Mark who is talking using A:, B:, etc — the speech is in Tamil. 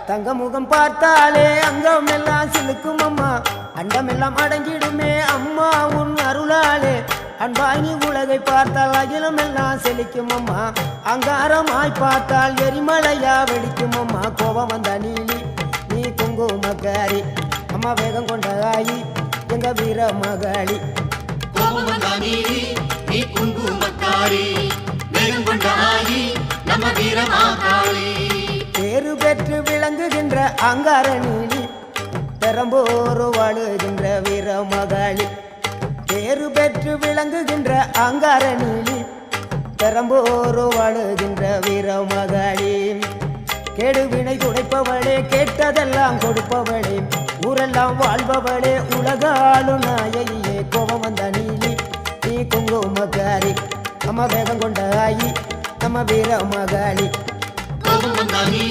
A: தங்க முகம் பார்த்தாலே அங்கம் எல்லாம் சிலுக்கும் அம்மா அண்டமெல்லாம் அடங்கிடுமே அம்மா உன் அருளாலே அன்பாங்கி உலகை பார்த்தால் அகிலம் எல்லாம் செழிக்கும் அம்மா அங்காரமாய் பார்த்தால் எரிமலையா வெடிக்கும் அம்மா கோபம் வந்த நீலி நீ குங்குமக்காரி அம்மா வேகம் கொண்ட ஆயி எங்க வீர மகாளி
B: கோபம் வந்த நீலி நீ குங்குமக்காரி வேகம் கொண்ட ஆயி நம்ம வீர மகாளி
A: பேரு பெற்று விளங்குகின்ற அங்கார நீலி பெரம்போரு வாழுகின்ற வீர மகாளி பேரு பெற்று விளங்குகின்ற அங்கார நீலி பெரம்போரு வாழுகின்ற வீர மகாளி கேடுவினை துடைப்பவளே கேட்டதெல்லாம் கொடுப்பவளே ஊரெல்லாம் வாழ்பவளே உலகாளு நாயகியே கோபம் வந்த நீலி நீ குங்குமக்காரி அம்மா வேகம் கொண்ட ஆயி நம்ம வீர மகாளி
B: கோபம் வந்த நீலி